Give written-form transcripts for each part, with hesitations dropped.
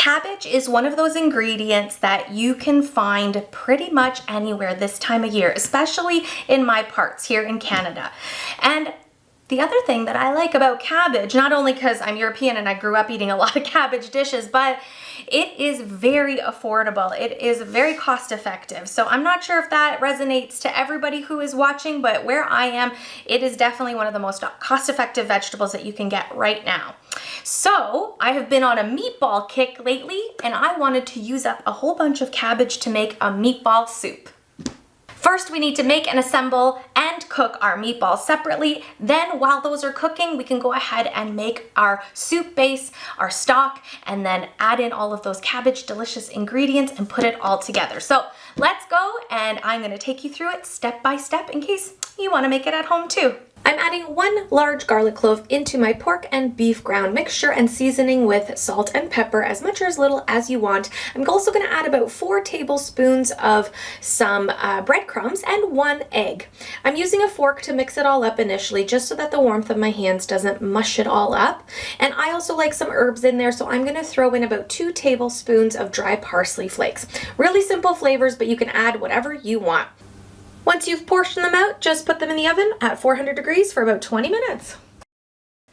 Cabbage is one of those ingredients that you can find pretty much anywhere this time of year, especially in my parts here in Canada. And the other thing that I like about cabbage, not only because I'm European and I grew up eating a lot of cabbage dishes, but it is very affordable. It is very cost effective. So I'm not sure if that resonates to everybody who is watching, but where I am, it is definitely one of the most cost effective vegetables that you can get right now. So I have been on a meatball kick lately, and I wanted to use up a whole bunch of cabbage to make a meatball soup. First, we need to make and assemble and cook our meatballs separately. Then while those are cooking, we can go ahead and make our soup base, our stock, and then add in all of those cabbage delicious ingredients and put it all together. So let's go, and I'm gonna take you through it step by step in case you wanna make it at home too. I'm adding 1 large garlic clove into my pork and beef ground mixture and seasoning with salt and pepper, as much or as little as you want. I'm also going to add about 4 tablespoons of some breadcrumbs and 1 egg. I'm using a fork to mix it all up initially, just so that the warmth of my hands doesn't mush it all up. And I also like some herbs in there, so I'm going to throw in about 2 tablespoons of dry parsley flakes. Really simple flavors, but you can add whatever you want. Once you've portioned them out, just put them in the oven at 400 degrees for about 20 minutes.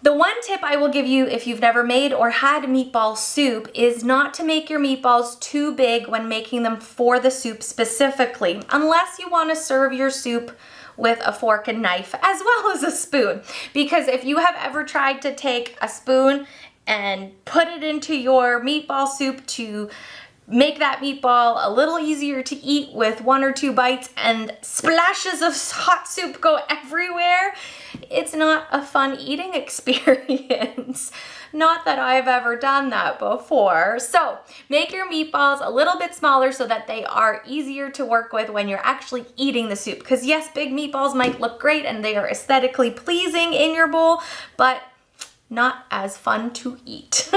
The one tip I will give you if you've never made or had meatball soup is not to make your meatballs too big when making them for the soup specifically, unless you want to serve your soup with a fork and knife as well as a spoon. Because if you have ever tried to take a spoon and put it into your meatball soup to make that meatball a little easier to eat with 1 or 2 bites and splashes of hot soup go everywhere, it's not a fun eating experience. Not that I've ever done that before. So make your meatballs a little bit smaller so that they are easier to work with when you're actually eating the soup. Because yes, big meatballs might look great and they are aesthetically pleasing in your bowl, but not as fun to eat.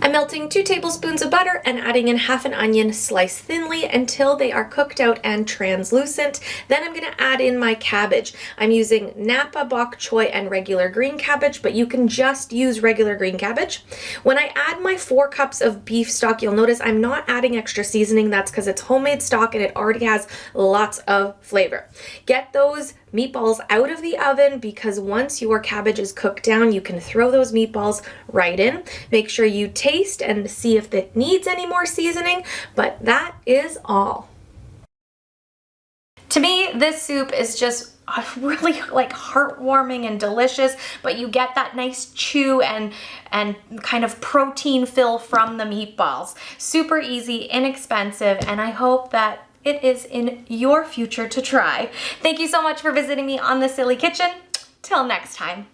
I'm melting 2 tablespoons of butter and adding in half an onion sliced thinly until they are cooked out and translucent. Then I'm going to add in my cabbage. I'm using Napa, bok choy, and regular green cabbage, but you can just use regular green cabbage. When I add my 4 cups of beef stock, you'll notice I'm not adding extra seasoning. That's because it's homemade stock and it already has lots of flavor. Get those meatballs out of the oven, because once your cabbage is cooked down, you can throw those meatballs right in. Make sure you taste and see if it needs any more seasoning, but that is all. To me, this soup is just really like heartwarming and delicious, but you get that nice chew and kind of protein fill from the meatballs. Super easy, inexpensive, and I hope that it is in your future to try. Thank you so much for visiting me on The Silly Kitchen. Till next time.